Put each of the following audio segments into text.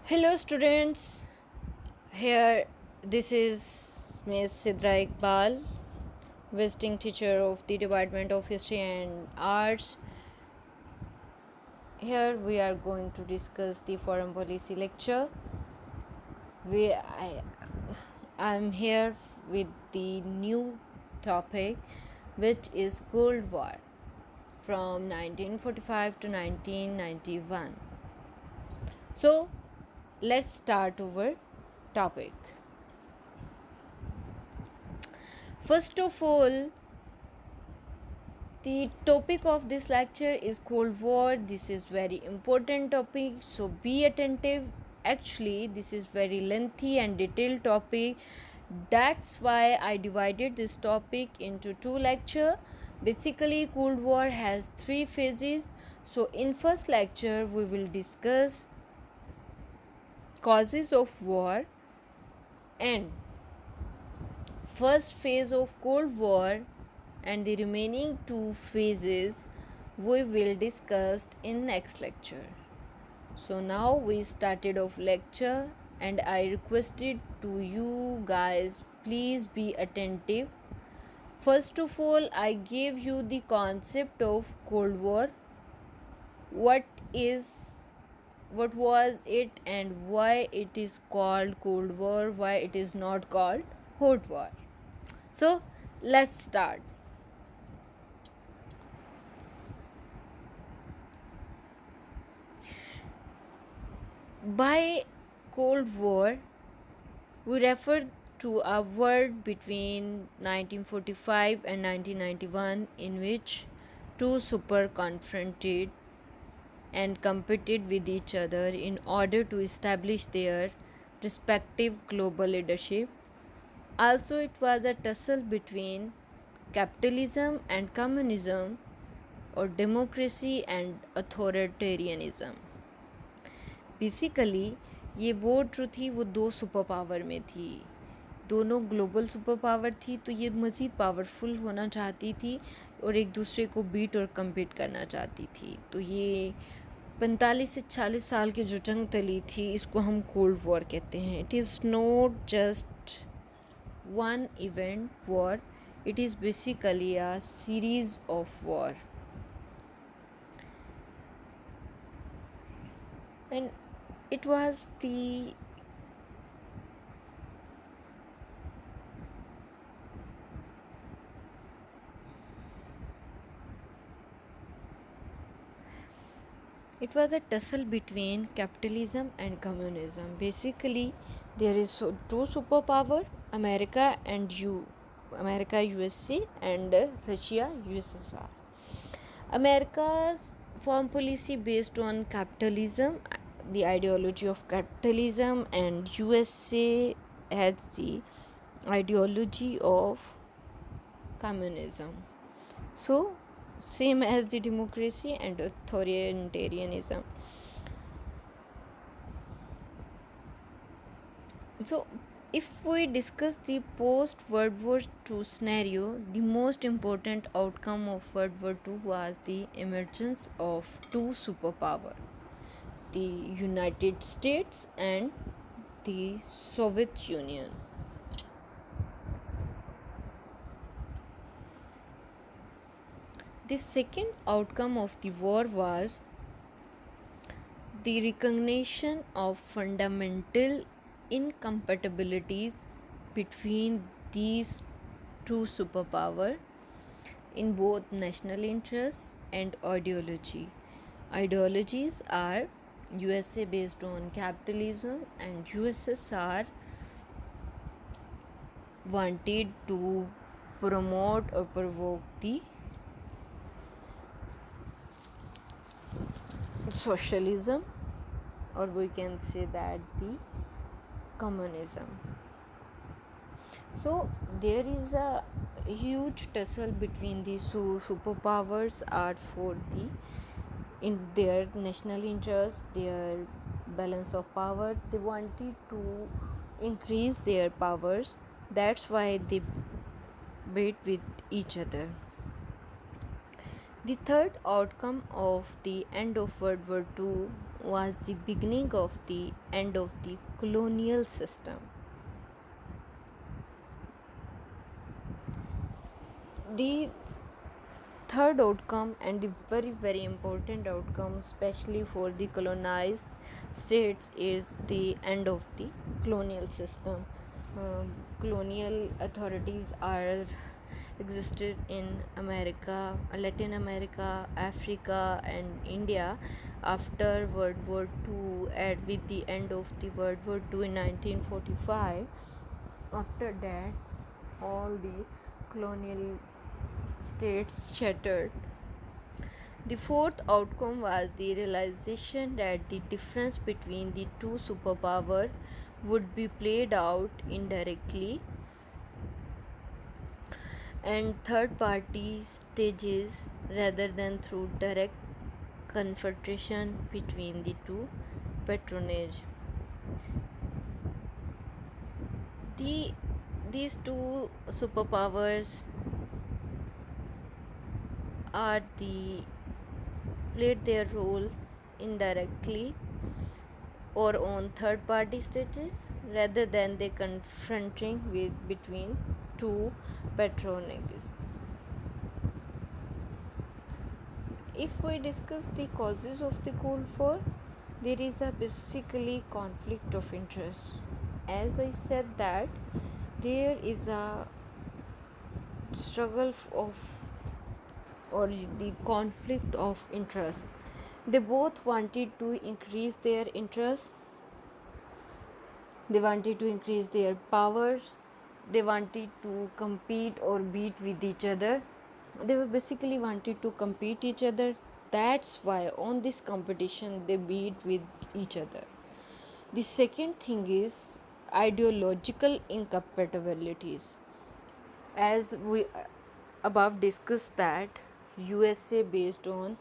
Hello, students. Here, this is Ms. Sidra Iqbal, visiting teacher of the Department of History and Arts. Here, we are going to discuss the foreign policy lecture. I'm here with the new topic, which is Cold War from 1945 to 1991. So, let's start our topic. First of all, the topic of this lecture is Cold War. This is very important topic, so be attentive. Actually, this is very lengthy and detailed topic. That's why I divided this topic into two lecture. Basically, Cold War has three phases. So in first lecture, we will discuss causes of war and first phase of Cold War, and the remaining two phases we will discuss in next lecture. So now we started off lecture, and I requested to you guys, please be attentive. First of all, I gave you the concept of Cold War. What was it and why it is called Cold War, why it is not called Hot War. So let's start. By Cold War, we refer to a war between 1945 and 1991 in which two super confronted and competed with each other in order to establish their respective global leadership. Also, it was a tussle between capitalism and communism, or democracy and authoritarianism. Basically ये war जो थी वो दो super power में थी, दोनों global super power थी, तो ये मज़ीद पावरफुल होना चाहती थी और एक दूसरे को बीट और कम्पीट करना चाहती थी. तो ये 45 से 40 साल की जो जंग चली थी, इसको हम कोल्ड वॉर कहते हैं. It is not just one event war, it is basically a series of war. And it was the it was a tussle between capitalism and communism. Basically, there is two superpower, America USA and Russia USSR. America's foreign policy based on capitalism, the ideology of capitalism, and USA has the ideology of communism. So, same as the democracy and authoritarianism. So, if we discuss the post World War II scenario, the most important outcome of World War II was the emergence of two superpowers, the United States and the Soviet Union. The second outcome of the war was the recognition of fundamental incompatibilities between these two superpowers in both national interests and ideology. Ideologies are USA based on capitalism and USSR wanted to promote or provoke the socialism, or we can say that the communism. So there is a huge tussle between these two superpowers are for the in their national interest, their balance of power. They wanted to increase their powers. That's why they beat with each other. The third outcome of the end of World War II was the beginning of the end of the colonial system. The third outcome, and the very important outcome, especially for the colonized states, is the end of the colonial system. Colonial authorities are existed in America, Latin America, Africa, and India after World War II, and with the end of the World War II in 1945. After that, all the colonial states shattered. The fourth outcome was the realization that the difference between the two superpowers would be played out indirectly, and third party stages rather than through direct confrontation between the two patronage. The these two superpowers are the played their role indirectly or on third party stages rather than they confronting with between two patronages. If we discuss the causes of the Cold War, there is a basically conflict of interest. As I said that there is a struggle of or the conflict of interest. They both wanted to increase their interest, they wanted to increase their powers, they wanted to compete or beat with each other. They were basically wanted to compete each other. That's why on this competition they beat with each other. The second thing is ideological incompatibilities. As we above discussed that USA based on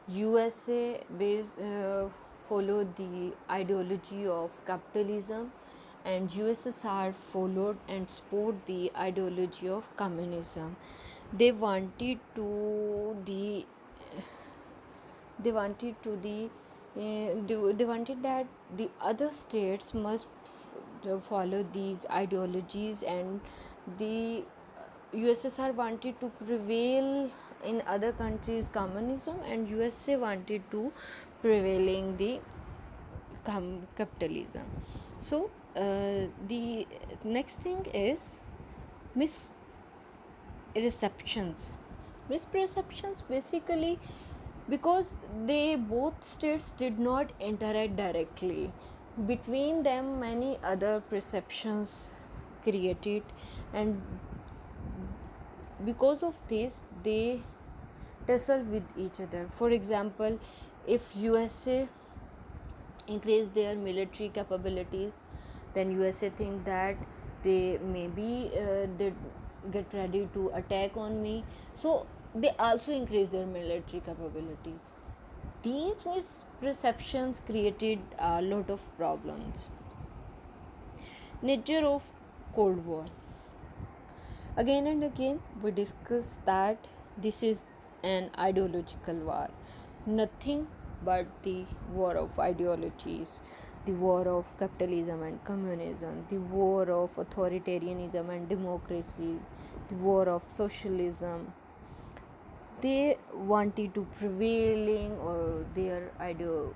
USA based followed the ideology of capitalism, and USSR followed and support the ideology of communism. They wanted to the they wanted to the they wanted that the other states must follow these ideologies, and the USSR wanted to prevail in other countries communism, and USA wanted to prevailing the capitalism. So the next thing is misreceptions. Misperceptions basically because they both states did not interact directly. Between them, many other perceptions created, and because of this, they tussle with each other. For example, if USA increase their military capabilities, then USA think that they maybe they get ready to attack on me, so they also increase their military capabilities. These misperceptions created a lot of problems. Nature of Cold War. Again and again, we discuss that this is an ideological war, nothing but the war of ideologies, the war of capitalism and communism, the war of authoritarianism and democracy, the war of socialism. They wanted to prevailing or their ideologies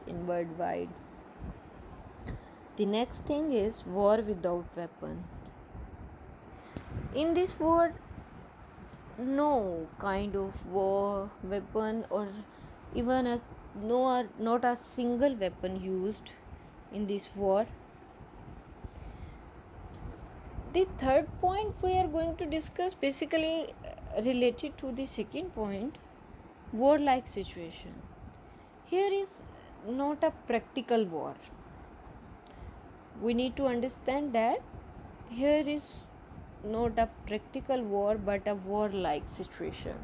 in worldwide. The next thing is war without weapon. In this war, no kind of war weapon or even a no not a single weapon used in this war. The third point we are going to discuss basically related to the second point, war like situation. Here is not a practical war. We need to understand that here is not a practical war but a war like situation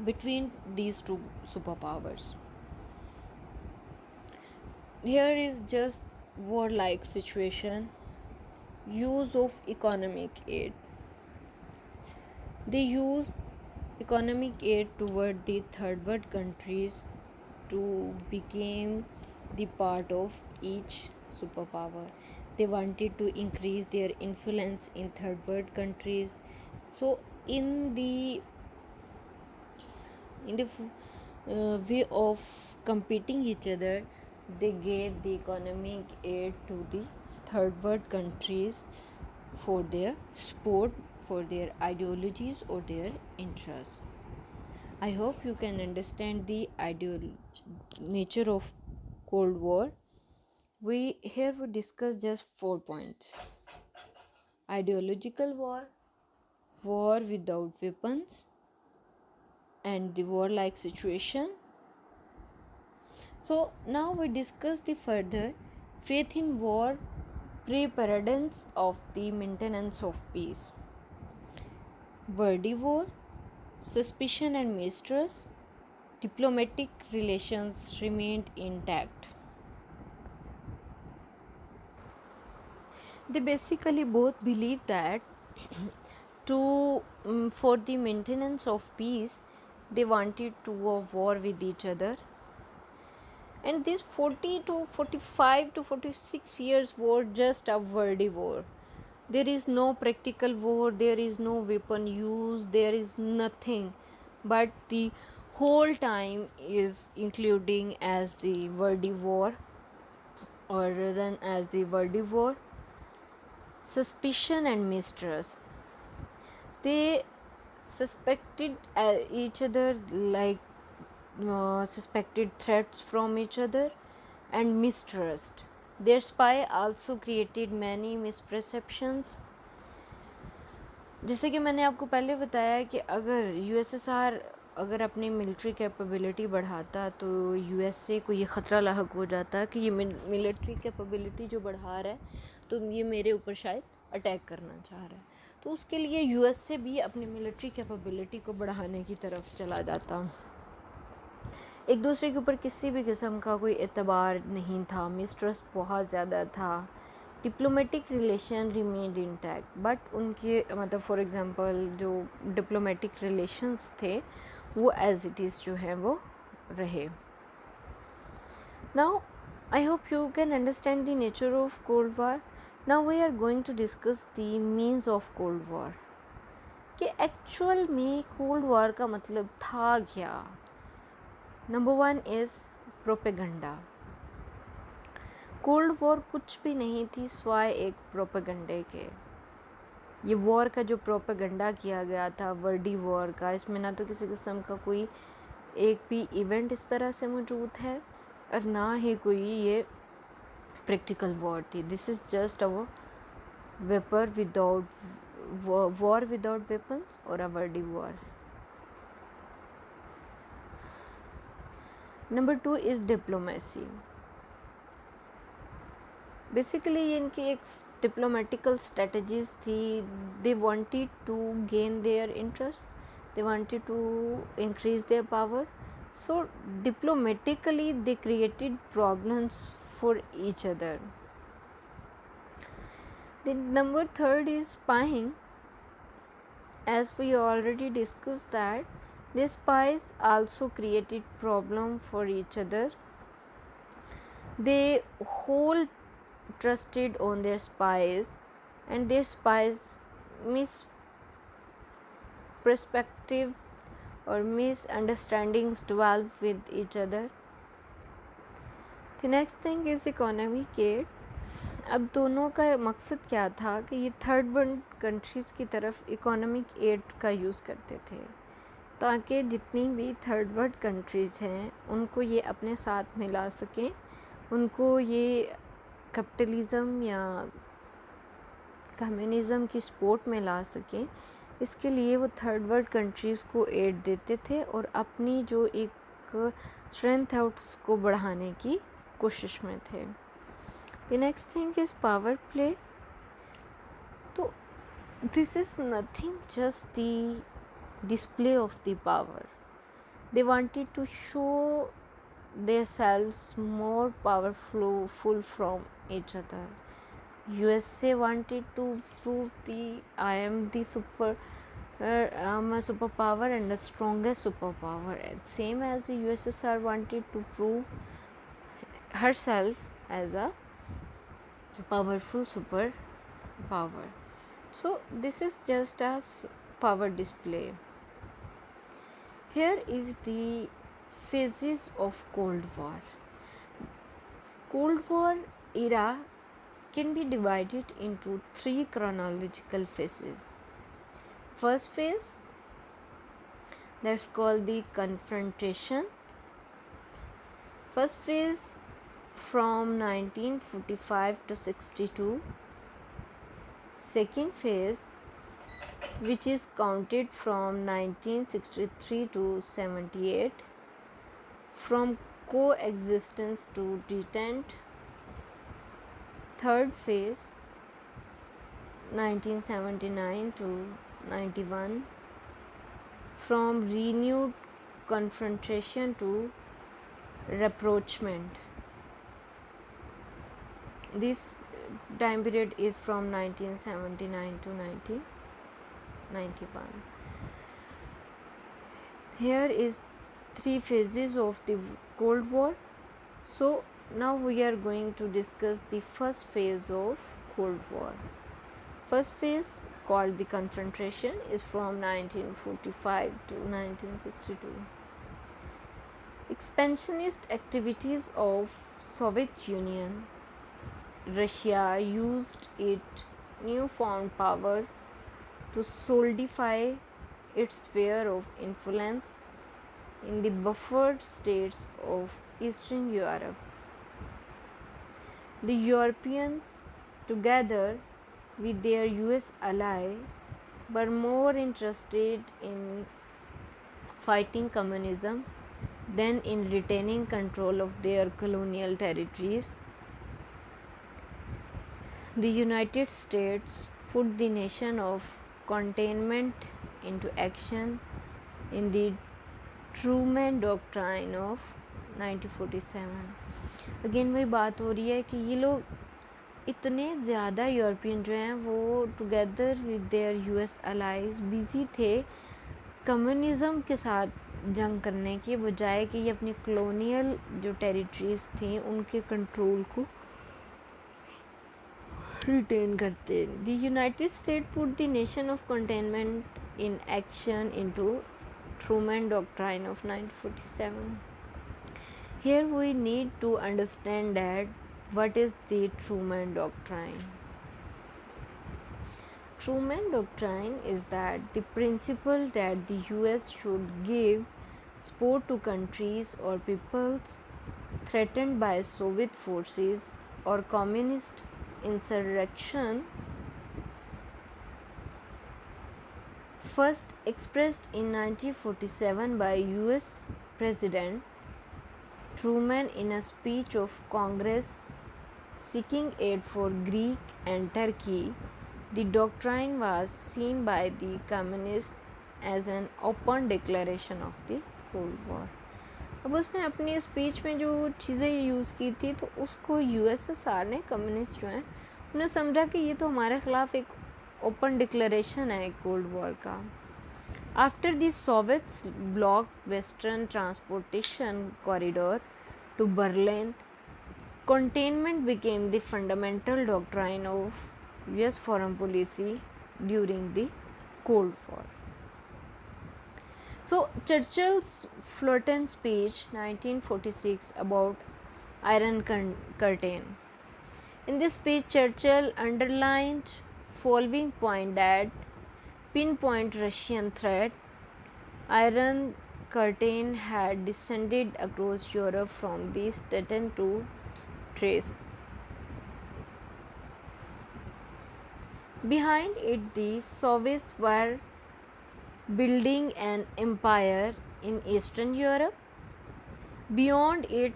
between these two superpowers. Here is just war like situation. use of economic aid. They used economic aid toward the third world countries to become the part of each superpower. They wanted to increase their influence in third world countries. So in the way of competing each other, they gave the economic aid to the third world countries for their sport, for their ideologies or their interests. I hope you can understand the nature of Cold War. We discuss just 4 points: ideological war, war without weapons, and the warlike situation. So now we discuss the further faith in war, preparedness of the maintenance of peace. Wordy war, suspicion and mistrust, diplomatic relations remained intact. They basically both believe that for the maintenance of peace, they wanted to go war with each other. And this 40 to 45 to 46 years war just a wordy war. There is no practical war, there is no weapon use, there is nothing, but the whole time is including as the wordy war or run as the wordy war. Suspicion and mistrust. They suspected each other, like suspected threats from each other, and mistrust. Their spy also created many misperceptions. जैसे कि मैंने आपको पहले बताया कि अगर USSR अगर अपनी मिलिट्री कैपेबिलिटी बढ़ाता तो यूएसए को ये ख़तरा लाहक हो जाता कि ये मिलिट्री कैपेबिलिटी जो बढ़ा रहा है तो ये मेरे ऊपर शायद अटैक करना चाह रहा है, तो उसके लिए यूएसए भी अपनी मिलिट्री कैपेबिलिटी को बढ़ाने की तरफ चला जाता। एक दूसरे के ऊपर किसी भी किस्म का कोई एतबार नहीं था, मिसट्रस्ट बहुत ज़्यादा था। Diplomatic relation remained intact, but उनके मतलब फॉर एग्ज़ाम्पल जो डिप्लोमेटिक रिलेशंस थे वो एज इट इज़ जो है वो रहे। Now I hope you can understand the nature of cold war. Now we are going to discuss the means of cold war कि एक्चुअल में कोल्ड वॉर का मतलब था क्या। Number 1 is propaganda. Cold war कुछ भी नहीं थी स्वाय एक प्रोपेगंडे के। ये वॉर का जो प्रोपेगंडा किया गया था वर्डी वॉर का, इसमें ना तो किसी किस्म का कोई एक भी इवेंट इस तरह से मौजूद है और ना ही कोई ये प्रैक्टिकल वॉर थी। This is just a paper without war without weapons और a wordy war. Number 2 is diplomacy. Basically ये इनकी एक डिप्लोमेटिकल स्ट्रेटजीज थी। They wanted to gain their interest, they wanted to increase their power, so diplomatically they created problems for each other. The number 3 is spying. As we already discussed that the spies also created problem for each other. They whole trusted on their spies and their spies misperspective or misunderstandings develop with each other. The next thing is economic aid. अब दोनों का मकसद क्या था कि ये third world countries की तरफ इकोनॉमिक एड का यूज़ करते थे ताकि जितनी भी थर्ड वर्ल्ड कंट्रीज़ हैं उनको ये अपने साथ मिला सकें, उनको ये कैपिटलिज़म या कम्युनिज़म की सपोर्ट में ला सकें। इसके लिए वो थर्ड वर्ल्ड कंट्रीज़ को एड देते थे और अपनी जो एक स्ट्रेंथ है उसको बढ़ाने की कोशिश में थे। The next thing is power play. So this is nothing, just the display of the power. They wanted to show themselves more powerful from each other. USA wanted to prove I am the I'm a superpower and the strongest superpower. And same as the USSR wanted to prove herself as a powerful superpower. So this is just a power display. Here is the phases of Cold War. Cold War era can be divided into three chronological phases. First phase, that's called the confrontation. First phase from 1945 to 62. Second phase, which is counted from 1963 to 78, from coexistence to detente. Third phase 1979 to 91, from renewed confrontation to rapprochement. This time period is from 1979 to 1991. Here is three phases of the Cold War. So now we are going to discuss the first phase of Cold War. First phase, called the confrontation, is from 1945 to 1962. Expansionist activities of Soviet Union. Russia used its newfound power to solidify its sphere of influence in the buffered states of Eastern Europe. The Europeans, together with their US ally, were more interested in fighting communism than in retaining control of their colonial territories. The United States put the nation of containment into action in the Truman Doctrine of 1947. Again वही बात हो रही है कि ये लोग इतने ज़्यादा यूरोपियन जो हैं वो together with their US allies busy थे कम्युनिज़म के साथ जंग करने के बजाय कि ये अपनी कॉलोनियल जो टेरिटरीज थी उनके कंट्रोल को रिटेन करते. The United state put the nation of containment in action into Truman Doctrine of 1947. Here we need to understand that what is the Truman Doctrine. Truman Doctrine is that the principle that the US should give support to countries or peoples threatened by Soviet forces or communist insurrection, first expressed in 1947 by US President Truman in a speech of Congress seeking aid for Greece and Turkey. The doctrine was seen by the communists as an open declaration of the Cold War. अब उसने अपनी speech में जो चीज़ें use की थी तो उसको यूएसएसआर ने कम्युनिस्ट जो हैं उन्हें समझा कि ये तो हमारे ख़िलाफ़ एक ओपन डिक्लेरेशन है कोल्ड वॉर का. After the Soviets bloc western transportation corridor to Berlin, containment became the fundamental doctrine of US foreign policy during the Cold War. So Churchill's Fulton speech 1946 about Iron Curtain. In this speech, Churchill underlined following point that pinpoint Russian threat. Iron Curtain had descended across Europe from the Stettin to Thrace. Behind it, the Soviets were building an empire in Eastern Europe. Beyond it,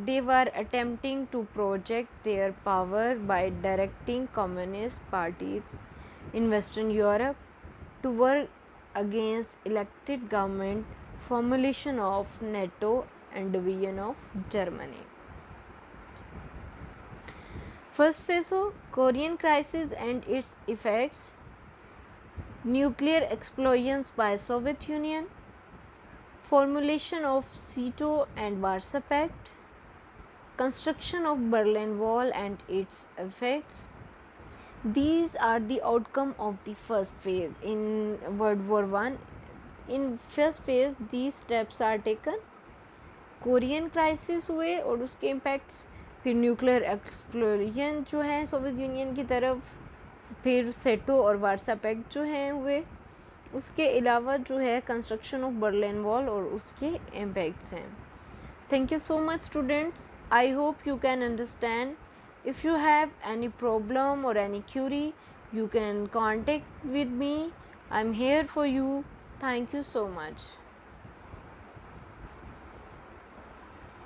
they were attempting to project their power by directing communist parties in Western Europe to work against elected government, formulation of NATO and division of Germany. First phase हो Korean crisis and its effects, nuclear explosions by Soviet Union, formulation of SEATO and Warsaw Pact, construction of Berlin Wall and its effects. These are the outcome of the first phase in World War One. In first phase these steps are taken. Korean crisis हुए और उसके impacts, फिर nuclear explosion जो है Soviet union की तरफ, फिर सेटो और वार्सा पैक्ट जो हैं हुए, उसके अलावा जो है कंस्ट्रक्शन ऑफ बर्लिन वॉल और उसके इम्पैक्ट्स हैं. Thank you so much students. I hope you can understand. If you have any problem और any query you can contact with me. I'm here for you. Thank you so much.